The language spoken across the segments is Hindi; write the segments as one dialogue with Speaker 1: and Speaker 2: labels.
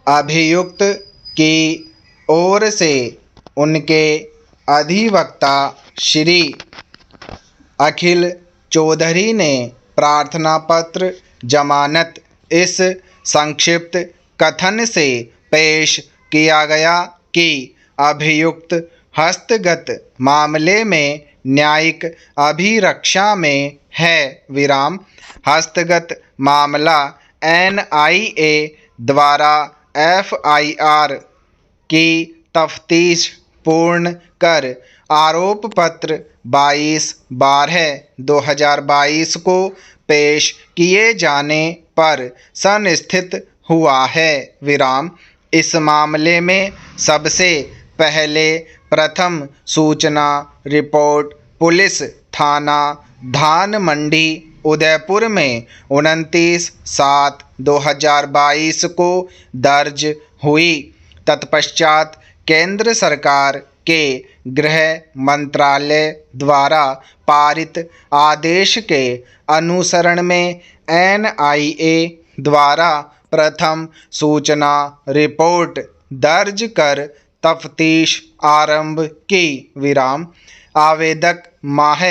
Speaker 1: अभियुक्त की ओर से उनके अधिवक्ता श्री अखिल चौधरी ने प्रार्थना पत्र जमानत इस संक्षिप्त कथन से पेश किया गया कि अभियुक्त हस्तगत मामले में न्यायिक अभिरक्षा में है विराम। हस्तगत मामला NIA द्वारा FIR की तफ्तीश पूर्ण कर आरोप पत्र 22/12/2022 को पेश किए जाने पर संस्थित हुआ है विराम। इस मामले में सबसे पहले प्रथम सूचना रिपोर्ट पुलिस थाना धान मंडी उदयपुर में 29/7/2022 को दर्ज हुई। तत्पश्चात केंद्र सरकार के गृह मंत्रालय द्वारा पारित आदेश के अनुसरण में NIA द्वारा प्रथम सूचना रिपोर्ट दर्ज कर तफ्तीश आरंभ की विराम। आवेदक माह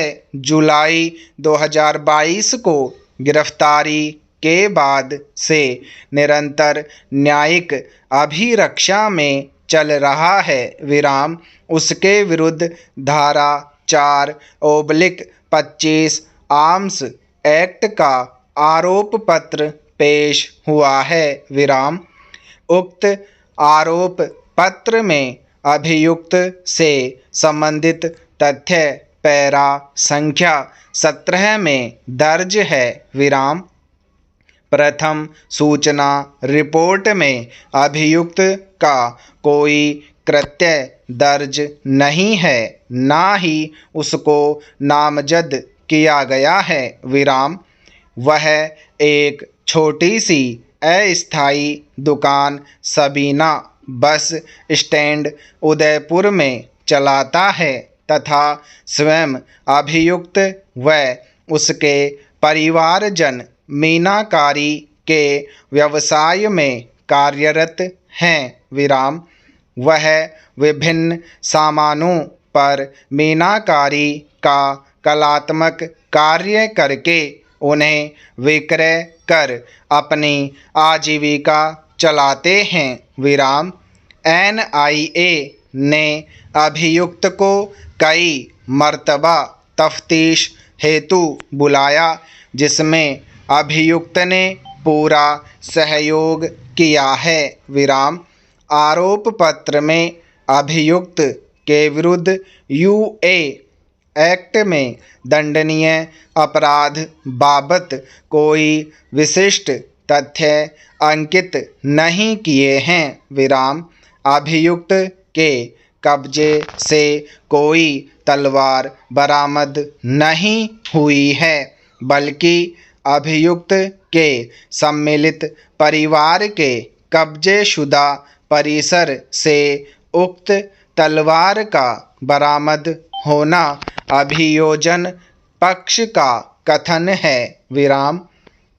Speaker 1: जुलाई 2022 को गिरफ्तारी के बाद से निरंतर न्यायिक अभिरक्षा में चल रहा है विराम। उसके विरुद्ध धारा 4/25 आर्म्स एक्ट का आरोप पत्र पेश हुआ है विराम। उक्त आरोप पत्र में अभियुक्त से संबंधित तथ्य पैरा संख्या 17 में दर्ज है विराम। प्रथम सूचना रिपोर्ट में अभियुक्त का कोई कृत्य दर्ज नहीं है, ना ही उसको नामजद किया गया है विराम। वह एक छोटी सी अस्थायी दुकान सबीना बस स्टैंड उदयपुर में चलाता है तथा स्वयं अभियुक्त व उसके परिवारजन मीनाकारी के व्यवसाय में कार्यरत हैं विराम। वह विभिन्न सामानों पर मीनाकारी का कलात्मक कार्य करके उन्हें विक्रय कर अपनी आजीविका चलाते हैं विराम। NIA ने अभियुक्त को कई मर्तबा तफ्तीश हेतु बुलाया, जिसमें अभियुक्त ने पूरा सहयोग किया है विराम। आरोप पत्र में अभियुक्त के विरुद्ध UA एक्ट में दंडनीय अपराध बाबत कोई विशिष्ट तथ्य अंकित नहीं किए हैं विराम। अभियुक्त के कब्जे से कोई तलवार बरामद नहीं हुई है, बल्कि अभियुक्त के सम्मिलित परिवार के कब्जेशुदा परिसर से उक्त तलवार का बरामद होना अभियोजन पक्ष का कथन है विराम।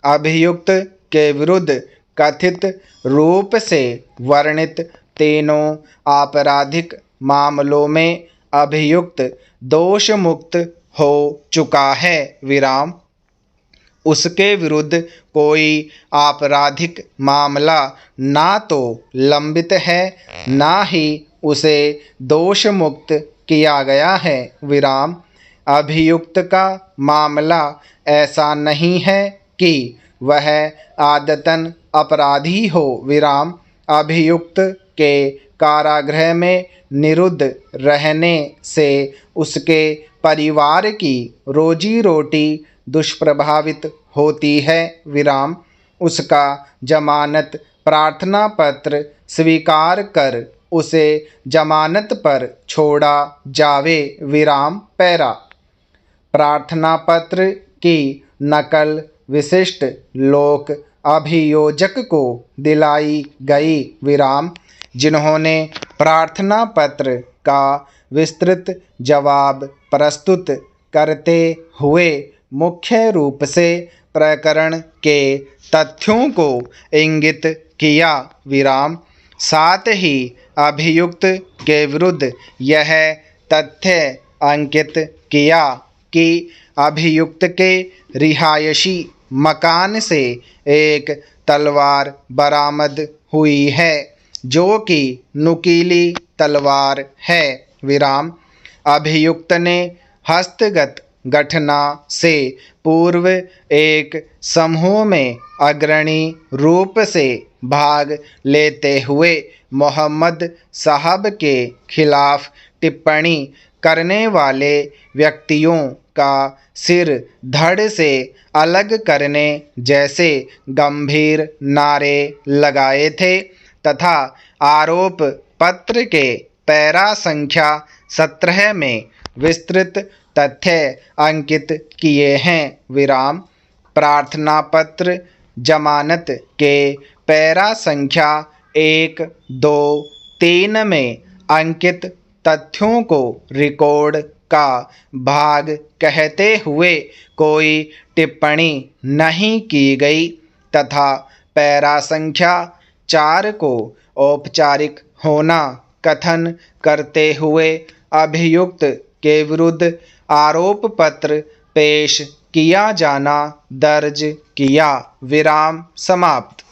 Speaker 1: अभियुक्त के विरुद्ध कथित रूप से वर्णित तीनों आपराधिक मामलों में अभियुक्त दोष मुक्त हो चुका है विराम। उसके विरुद्ध कोई आपराधिक मामला ना तो लंबित है, ना ही उसे दोष मुक्त किया गया है विराम। अभियुक्त का मामला ऐसा नहीं है कि वह आदतन अपराधी हो विराम। अभियुक्त के कारागृह में निरुद्ध रहने से उसके परिवार की रोजी रोटी दुष्प्रभावित होती है विराम। उसका जमानत प्रार्थना पत्र स्वीकार कर उसे जमानत पर छोड़ा जावे विराम। पैरा प्रार्थना पत्र की नकल विशिष्ट लोक अभियोजक को दिलाई गई विराम, जिन्होंने प्रार्थना पत्र का विस्तृत जवाब प्रस्तुत करते हुए मुख्य रूप से प्रकरण के तथ्यों को इंगित किया विराम। साथ ही अभियुक्त के विरुद्ध यह तथ्य अंकित किया कि अभियुक्त के रिहायशी मकान से एक तलवार बरामद हुई है जो कि नुकीली तलवार है। विराम। अभियुक्त ने हस्तगत घटना से पूर्व एक समूह में अग्रणी रूप से भाग लेते हुए मोहम्मद साहब के खिलाफ टिप्पणी करने वाले व्यक्तियों का सिर धड़ से अलग करने जैसे गंभीर नारे लगाए थे तथा आरोप पत्र के पैरा संख्या 17 में विस्तृत तथ्य अंकित किए हैं। विराम। प्रार्थना पत्र जमानत के पैरा संख्या 1, 2, 3 में अंकित तथ्यों को रिकॉर्ड का भाग कहते हुए कोई टिप्पणी नहीं की गई तथा पैरा संख्या 4 को औपचारिक होना कथन करते हुए अभियुक्त के विरुद्ध आरोप पत्र पेश किया जाना दर्ज किया। विराम समाप्त।